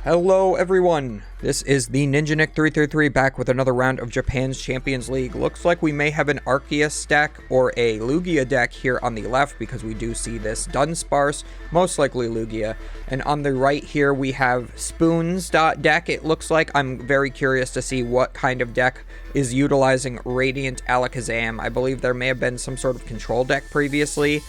Hello everyone, this is the Ninja Nick 333 back with another round of Japan's Champions League. Looks like we may have an Arceus deck or a Lugia deck here on the left because we do see this Dunsparce, most likely Lugia. And on the right here we have Spoon's deck, it looks like. I'm very curious to see what kind of deck is utilizing Radiant Alakazam. I believe there may have been some sort of control deck previously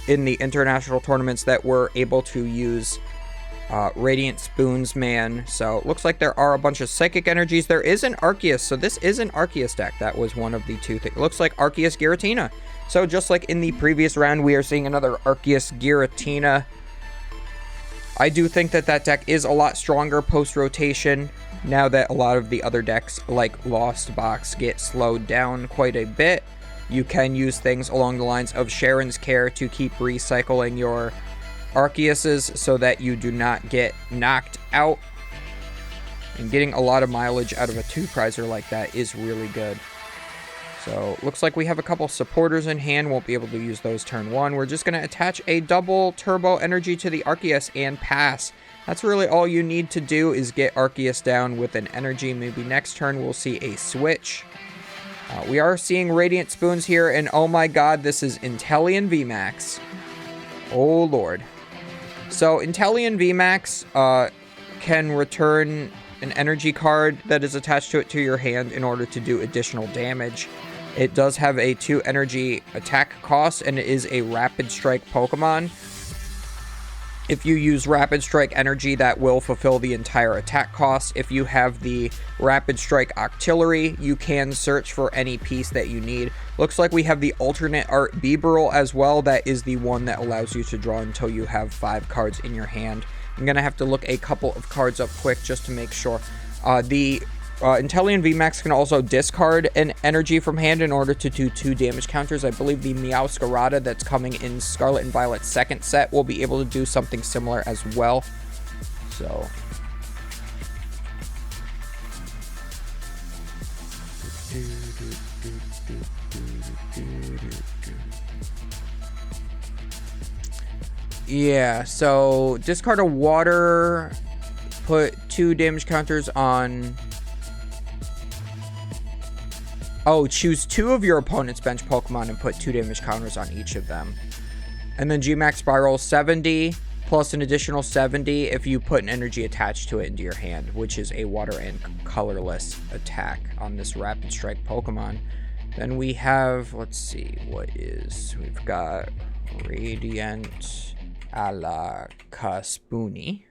in the international tournaments that were able to use Radiant Spoons Man. So it looks like there are a bunch of Psychic Energies. There is an Arceus, so this is an Arceus deck. That was one of the two things. It looks like Arceus Giratina. So just like in the previous round, we are seeing another Arceus Giratina. I do think that that deck is a lot stronger post-rotation, now that a lot of the other decks, like Lost Box, get slowed down quite a bit. You can use things along the lines of Sharon's Care to keep recycling your Arceuses so that you do not get knocked out, and getting a lot of mileage out of a 2-prizer like that is really good. So looks like we have a couple supporters in hand. Won't be able to use those turn 1. We're just going to attach a double turbo energy to the Arceus and pass. That's really all you need to do, is get Arceus down with an energy. Maybe next turn we'll see a switch. We are seeing Radiant Spoons here, and oh my god, this is Inteleon VMAX. Oh lord. So Inteleon VMAX can return an energy card that is attached to it to your hand in order to do additional damage. It does have a 2 energy attack cost, and it is a Rapid Strike Pokemon. If you use Rapid Strike energy, that will fulfill the entire attack cost. If you have the Rapid Strike Octillery, you can search for any piece that you need. Looks like we have the alternate art Bibarel as well. That is the one that allows you to draw until you have 5 cards in your hand. I'm going to have to look a couple of cards up quick just to make sure. Inteleon VMAX can also discard an energy from hand in order to do 2 damage counters. I believe the Meowscarada that's coming in Scarlet and Violet's second set will be able to do something similar as well. So yeah, so discard a water, put 2 damage counters on... Oh, choose 2 of your opponent's bench Pokemon and put 2 damage counters on each of them. And then GMAX Spiral 70 plus an additional 70 if you put an energy attached to it into your hand, which is a water and colorless attack on this Rapid Strike Pokemon. Then we have, let's see, we've got Radiant Alakazam.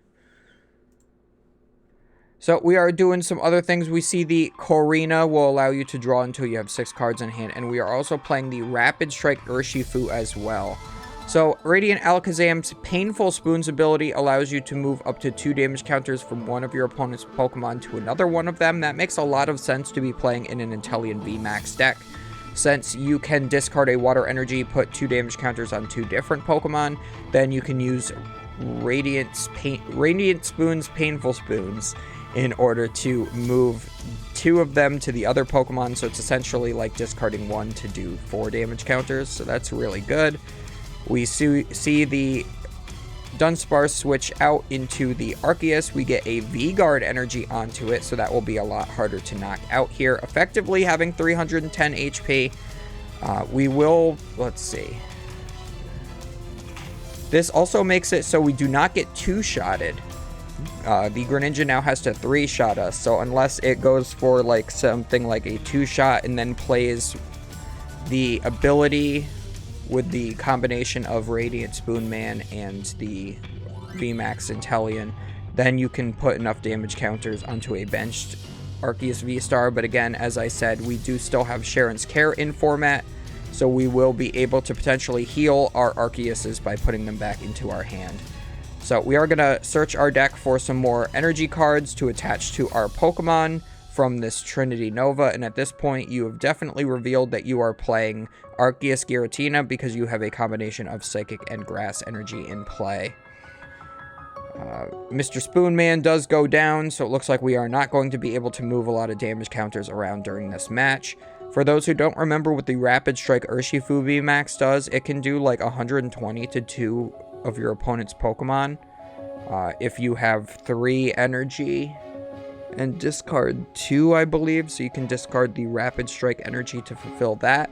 So we are doing some other things. We see the Korrina will allow you to draw until you have 6 cards in hand. And we are also playing the Rapid Strike Urshifu as well. So Radiant Alakazam's Painful Spoons ability allows you to move up to 2 damage counters from one of your opponent's Pokemon to another one of them. That makes a lot of sense to be playing in an Inteleon VMAX deck, since you can discard a water energy, put 2 damage counters on 2 different Pokemon. Then you can use Radiant Spoon's Painful Spoons in order to move 2 of them to the other Pokemon. So it's essentially like discarding 1 to do 4 damage counters. So that's really good. We see the Dunsparce switch out into the Arceus. We get a V-Guard energy onto it, so that will be a lot harder to knock out here. Effectively having 310 HP. We will, let's see. This also makes it so we do not get 2-shotted. The Greninja now has to 3-shot us, so unless it goes for like something like a 2-shot and then plays the ability with the combination of Radiant Spoon Man and the VMAX Inteleon, then you can put enough damage counters onto a benched Arceus V-Star. But again, as I said, we do still have Sharon's Care in format, so we will be able to potentially heal our Arceuses by putting them back into our hand. So we are going to search our deck for some more energy cards to attach to our Pokemon from this Trinity Nova. And at this point, you have definitely revealed that you are playing Arceus Giratina because you have a combination of Psychic and Grass energy in play. Mr. Spoonman does go down, so it looks like we are not going to be able to move a lot of damage counters around during this match. For those who don't remember what the Rapid Strike Urshifu VMAX does, it can do like 120 to 2 of your opponent's Pokemon. if you have 3 energy and discard 2, I believe. So you can discard the Rapid Strike energy to fulfill that.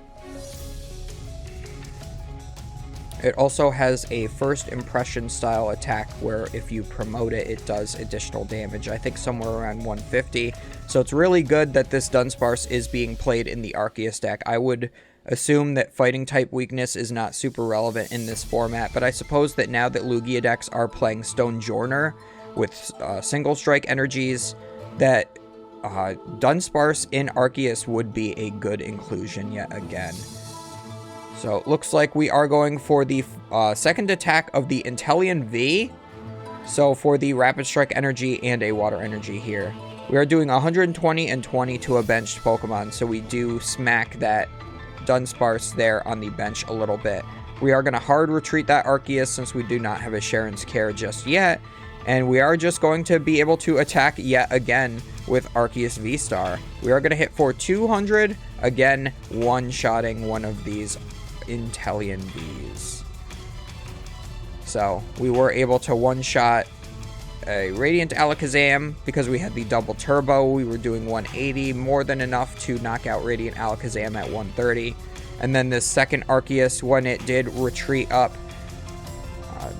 It also has a first impression style attack where if you promote it, it does additional damage. I think somewhere around 150. So it's really good that this Dunsparce is being played in the Arceus deck. I would assume that fighting type weakness is not super relevant in this format, but I suppose that now that Lugia decks are playing Stonjourner with single strike energies, that Dunsparce in Arceus would be a good inclusion yet again. So it looks like we are going for the second attack of the Inteleon V. So for the Rapid Strike energy and a Water energy here. We are doing 120 and 20 to a benched Pokemon. So we do smack that Dunsparce there on the bench a little bit. We are going to hard retreat that Arceus since we do not have a Sharon's Care just yet. And we are just going to be able to attack yet again with Arceus V-Star. We are going to hit for 200. Again, one-shotting one of these Inteleon Vs. So we were able to one-shot a Radiant Alakazam because we had the double turbo. We were doing 180, more than enough to knock out Radiant Alakazam at 130. And then this second Arceus, when it did retreat up,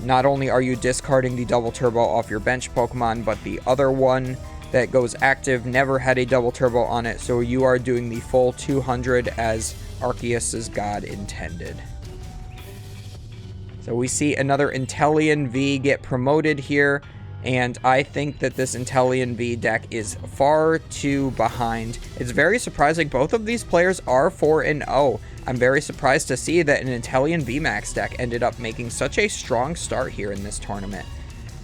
not only are you discarding the double turbo off your bench Pokemon, but the other one that goes active never had a double turbo on it, so you are doing the full 200 as Arceus's god intended. So we see another Inteleon V get promoted here, and I think that this Inteleon V deck is far too behind. It's very surprising. Both of these players are 4-0. I'm very surprised to see that an Inteleon VMAX deck ended up making such a strong start here in this tournament,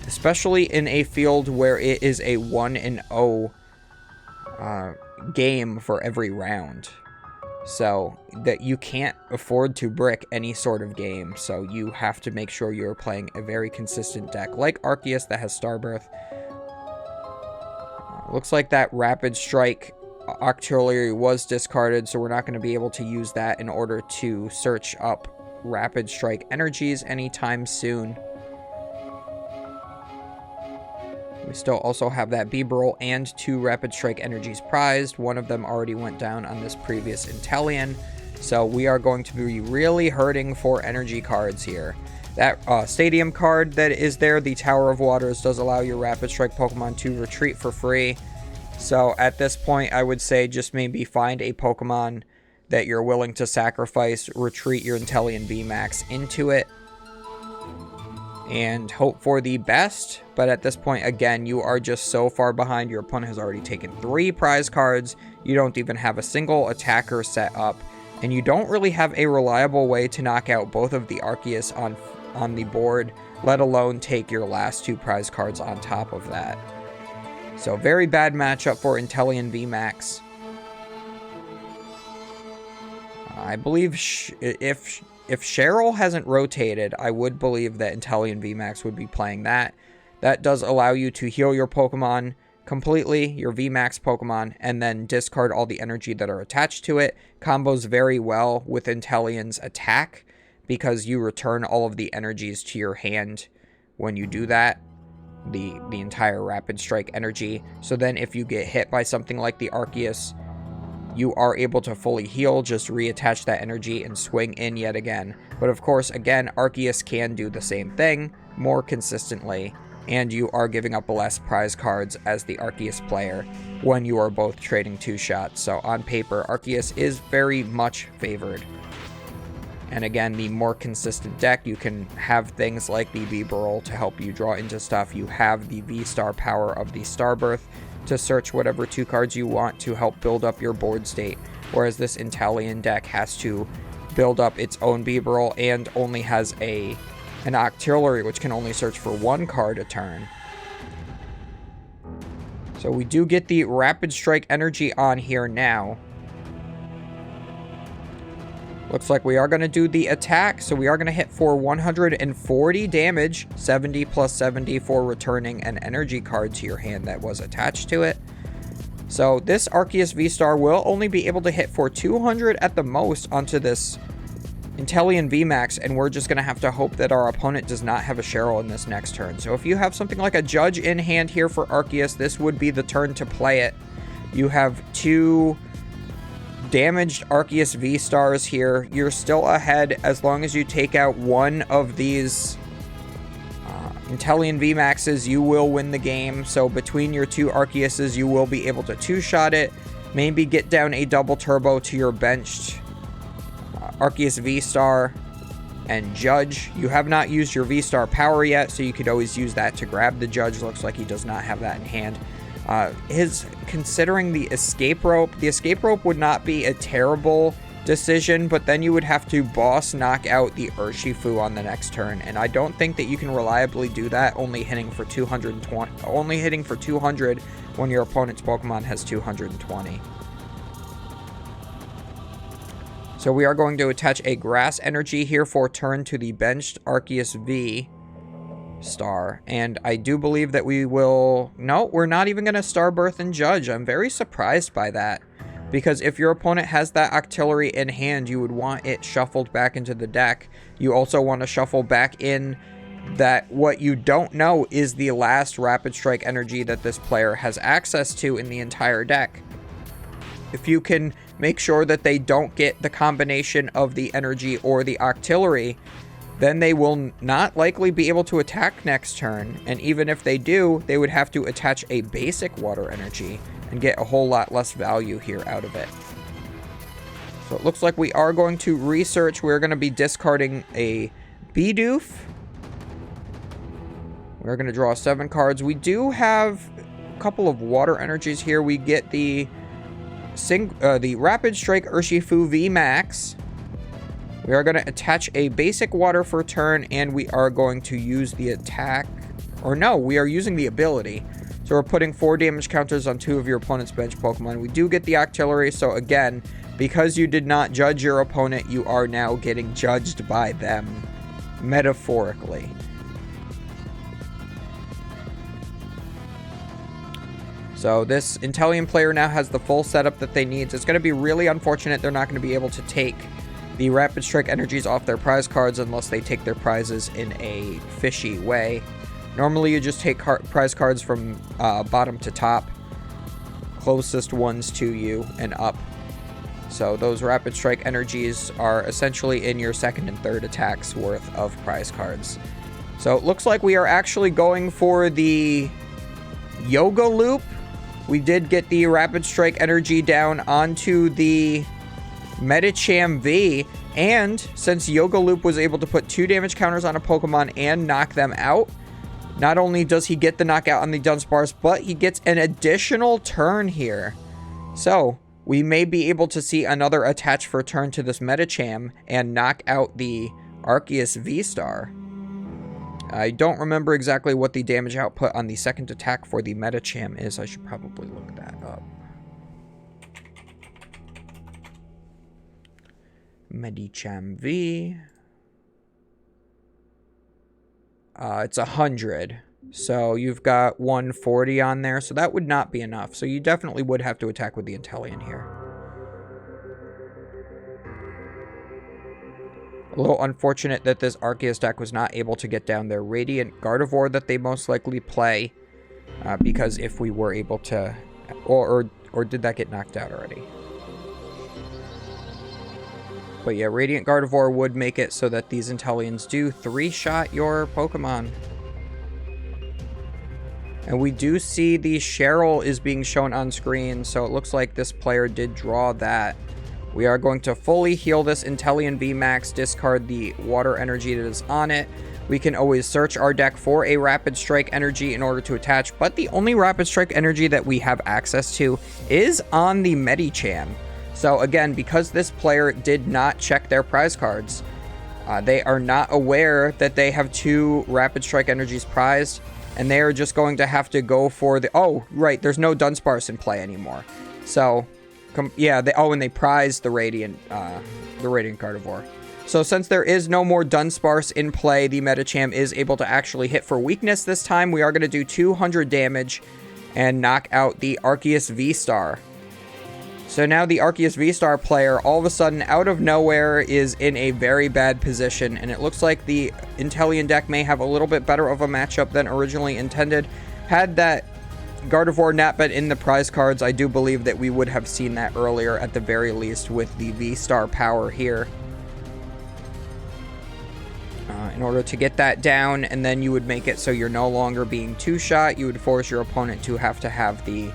especially in a field where it is a 1-0 game for every round. So that you can't afford to brick any sort of game, so you have to make sure you're playing a very consistent deck like Arceus that has Starbirth. Looks like that Rapid Strike Octillery was discarded, so we're not going to be able to use that in order to search up Rapid Strike energies anytime soon. We still also have that Bibarel and 2 Rapid Strike energies prized. One of them already went down on this previous Inteleon. So we are going to be really hurting for energy cards here. That Stadium card that is there, the Tower of Waters, does allow your Rapid Strike Pokemon to retreat for free. So at this point, I would say just maybe find a Pokemon that you're willing to sacrifice, retreat your Inteleon VMAX into it, and hope for the best. But at this point, again, you are just so far behind. Your opponent has already taken 3 prize cards. You don't even have a single attacker set up, and you don't really have a reliable way to knock out both of the Arceus on the board, let alone take your last 2 prize cards on top of that. So very bad matchup for Inteleon VMAX. I believe if Cheryl hasn't rotated, I would believe that Inteleon VMAX would be playing that. That does allow you to heal your Pokemon completely, your VMAX Pokemon, and then discard all the energy that are attached to it. Combos very well with Inteleon's attack because you return all of the energies to your hand when you do that. The entire Rapid Strike energy. So then if you get hit by something like the Arceus, you are able to fully heal, just reattach that energy and swing in yet again. But of course, again, Arceus can do the same thing more consistently, and you are giving up less prize cards as the Arceus player when you are both trading 2 shots. So on paper, Arceus is very much favored. And again, the more consistent deck, you can have things like the Bibarel to help you draw into stuff. You have the V-Star power of the Starbirth to search whatever 2 cards you want to help build up your board state. Whereas this Inteleon deck has to build up its own Bibarel and only has an Octillery, which can only search for 1 card a turn. So we do get the Rapid Strike energy on here now. Looks like we are going to do the attack, so we are going to hit for 140 damage, 70 plus 70 for returning an energy card to your hand that was attached to it. So this Arceus V-Star will only be able to hit for 200 at the most onto this Inteleon VMAX, and we're just going to have to hope that our opponent does not have a Cheryl in this next turn. So if you have something like a Judge in hand here for Arceus, this would be the turn to play it. You have 2 damaged Arceus V-Stars here. You're still ahead as long as you take out one of these Inteleon VMAXs, you will win the game. So between your 2 Arceuses, you will be able to 2-shot it. Maybe get down a double turbo to your benched Arceus V-Star and Judge. You have not used your V-Star power yet, so you could always use that to grab the Judge. Looks like he does not have that in hand. Considering the escape rope would not be a terrible decision, but then you would have to boss knock out the Urshifu on the next turn, and I don't think that you can reliably do that only hitting for 200 when your opponent's Pokemon has 220. So we are going to attach a Grass Energy here for turn to the benched Arceus V Star, and I do believe that we will... No, we're not even going to Starbirth and Judge. I'm very surprised by that, because if your opponent has that Octillery in hand, you would want it shuffled back into the deck. You also want to shuffle back in that what you don't know is the last Rapid Strike energy that this player has access to in the entire deck. If you can make sure that they don't get the combination of the energy or the Octillery, then they will not likely be able to attack next turn, and even if they do, they would have to attach a basic Water Energy and get a whole lot less value here out of it. So it looks like we are going to research. We're going to be discarding a Bidoof. We're going to draw 7 cards. We do have a couple of Water Energies here. We get the Rapid Strike Urshifu VMAX. We are going to attach a basic water for turn, and we are going to use the attack. Or no, we are using the ability. So we're putting 4 damage counters on 2 of your opponent's bench Pokemon. We do get the Octillery, so again, because you did not judge your opponent, you are now getting judged by them, metaphorically. So this Inteleon player now has the full setup that they need. It's going to be really unfortunate they're not going to be able to take the Rapid Strike energies off their prize cards unless they take their prizes in a fishy way. Normally you just take prize cards from bottom to top, closest ones to you and up. So those Rapid Strike energies are essentially in your second and third attacks worth of prize cards. So it looks like we are actually going for the Yoga Loop. We did get the Rapid Strike energy down onto the Medicham V, and since Yoga Loop was able to put 2 damage counters on a Pokemon and knock them out, not only does he get the knockout on the Dunsparce, but he gets an additional turn here. So we may be able to see another attach for turn to this Medicham and knock out the Arceus V-Star. I don't remember exactly what the damage output on the second attack for the Medicham is. I should probably look that up. Medicham V. It's 100. So you've got 140 on there. So that would not be enough. So you definitely would have to attack with the Inteleon here. A little unfortunate that this Arceus deck was not able to get down their Radiant Gardevoir that they most likely play. Because if we were able to... Or did that get knocked out already? But yeah, Radiant Gardevoir would make it so that these Inteleons do 3-shot your Pokemon. And we do see the Cheryl is being shown on screen, so it looks like this player did draw that. We are going to fully heal this Inteleon VMAX, discard the water energy that is on it. We can always search our deck for a Rapid Strike energy in order to attach, but the only Rapid Strike energy that we have access to is on the Medicham. So again, because this player did not check their prize cards, they are not aware that they have 2 Rapid Strike energies prized, and they are just going to have to go for the... Oh, right, there's no Dunsparce in play anymore. So, yeah, and they prized the Radiant Gardevoir. So since there is no more Dunsparce in play, the Medicham is able to actually hit for weakness this time. We are going to do 200 damage and knock out the Arceus V-Star. So now the Arceus V-Star player, all of a sudden, out of nowhere, is in a very bad position. And it looks like the Inteleon deck may have a little bit better of a matchup than originally intended. Had that Gardevoir not been in the prize cards, I do believe that we would have seen that earlier at the very least with the V-Star power here. In order to get that down, and then you would make it so you're no longer being two-shot. You would force your opponent to have the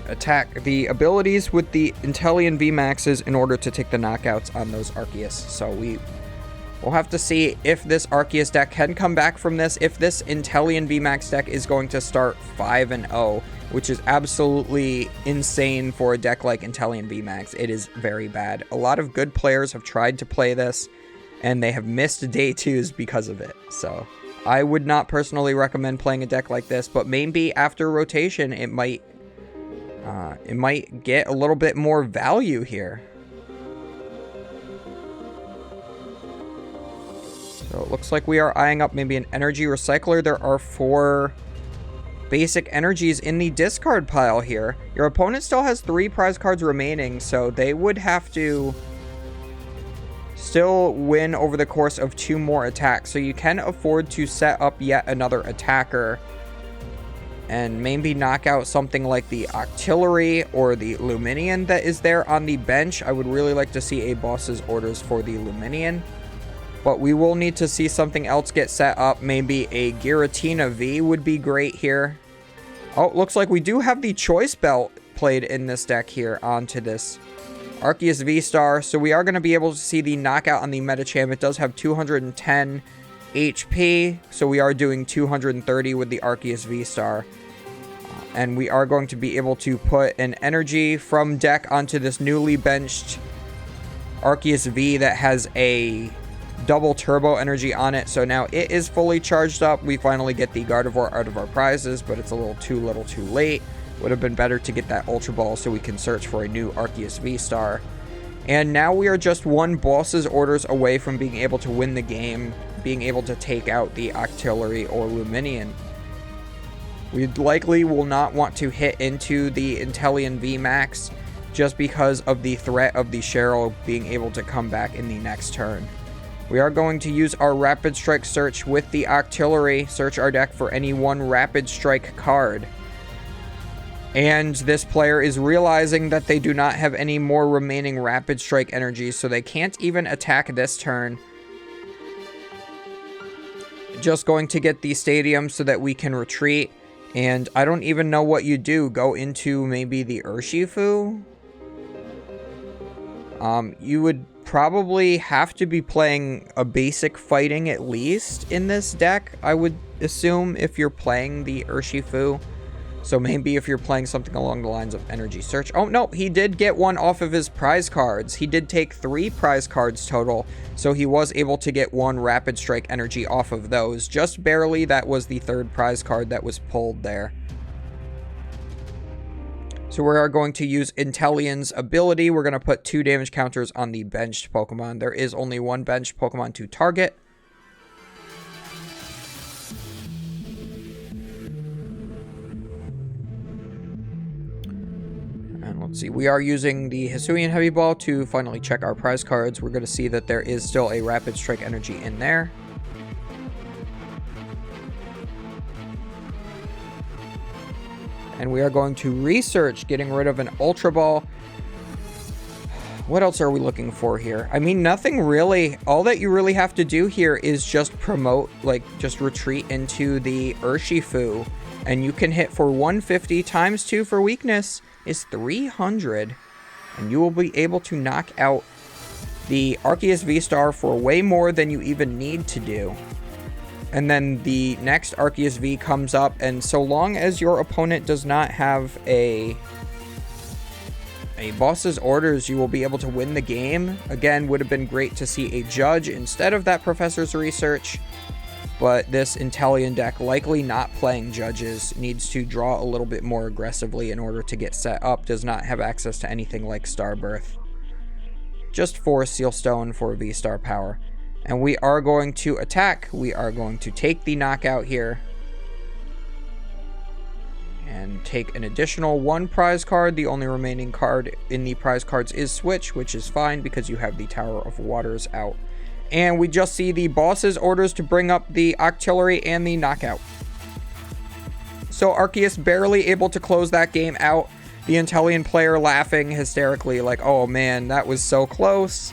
attack, the abilities with the Inteleon VMAXs in order to take the knockouts on those Arceus. So we'll have to see if this Arceus deck can come back from this, if this Inteleon VMAX deck is going to start 5-0, which is absolutely insane for a deck like Inteleon VMAX. It is very bad. A lot of good players have tried to play this, and they have missed day twos because of it. So I would not personally recommend playing a deck like this, but maybe after rotation, it might get a little bit more value here. So it looks like we are eyeing up maybe an energy recycler. There are 4 basic energies in the discard pile here. Your opponent still has 3 prize cards remaining, so they would have to still win over the course of 2 more attacks. So you can afford to set up yet another attacker and maybe knock out something like the Octillery or the Luminion that is there on the bench. I would really like to see a boss's orders for the Luminion, but we will need to see something else get set up. Maybe a Giratina V would be great here. Oh, looks like we do have the Choice Belt played in this deck here onto this Arceus V-Star, so we are going to be able to see the knockout on the Medicham. It does have 210 HP, so we are doing 230 with the Arceus V-Star. And we are going to be able to put an energy from deck onto this newly benched Arceus V that has a double turbo energy on it. So now it is fully charged up. We finally get the Gardevoir out of our prizes, but it's a little too late. Would have been better to get that Ultra Ball so we can search for a new Arceus V-Star. And now we are just 1 boss's orders away from being able to win the game, being able to take out the Octillery or Luminion. We likely will not want to hit into the Inteleon VMAX just because of the threat of the Cheryl being able to come back in the next turn. We are going to use our Rapid Strike search with the Octillery, search our deck for any 1 Rapid Strike card. And this player is realizing that they do not have any more remaining Rapid Strike energies, so they can't even attack this turn. Just going to get the Stadium so that we can retreat. And I don't even know what you do. Go into maybe the Urshifu? You would probably have to be playing a basic fighting at least in this deck, I would assume, if you're playing the Urshifu. So maybe if you're playing something along the lines of Energy Search. Oh, no, he did get 1 off of his prize cards. He did take 3 prize cards total, so he was able to get 1 Rapid Strike energy off of those. Just barely. That was the 3rd prize card that was pulled there. So we are going to use Inteleon's ability. We're going to put 2 damage counters on the benched Pokemon. There is only 1 benched Pokemon to target. Let's see, we are using the Hisuian Heavy Ball to finally check our prize cards. We're going to see that there is still a Rapid Strike energy in there. And we are going to research getting rid of an Ultra Ball. What else are we looking for here? I mean, nothing really. All that you really have to do here is just promote, like, just retreat into the Urshifu. And you can hit for 150 times 2 for weakness is 300. And you will be able to knock out the Arceus V-Star for way more than you even need to do. And then the next Arceus V comes up, and so long as your opponent does not have a boss's orders, you will be able to win the game. Again, would have been great to see a judge instead of that Professor's Research, but this Inteleon deck, likely not playing judges, needs to draw a little bit more aggressively in order to get set up, does not have access to anything like Starbirth. Just 4 Seal Stone for V-Star power. And we are going to attack. We are going to take the knockout here. and take an additional 1 prize card. The only remaining card in the prize cards is Switch, which is fine because you have the Tower of Waters out. And we just see the boss's orders to bring up the Octillery and the Knockout. So Arceus barely able to close that game out. The Inteleon player laughing hysterically like, oh man, that was so close.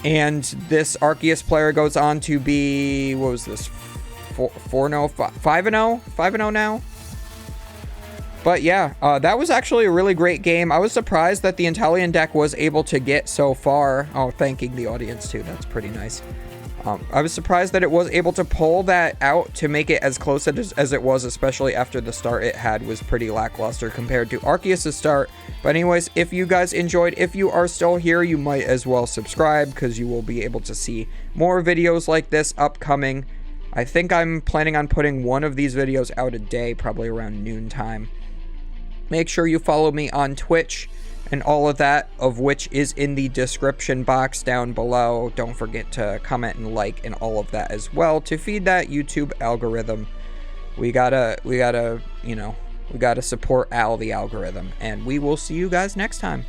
And this Arceus player goes on to be, what was this, 4-0, 5-0? 5-0 now? But yeah, that was actually a really great game. I was surprised that the Inteleon deck was able to get so far. Oh, thanking the audience too. That's pretty nice. I was surprised that it was able to pull that out to make it as close as it was, especially after the start it had was pretty lackluster compared to Arceus' start. But anyways, if you guys enjoyed, if you are still here, you might as well subscribe because you will be able to see more videos like this upcoming. I think I'm planning on putting one of these videos out a day, probably around noontime. Make sure you follow me on Twitch and all of that, of which is in the description box down below. Don't forget to comment and like and all of that as well to feed that YouTube algorithm. We gotta, you know, we gotta support Al the algorithm, and we will see you guys next time.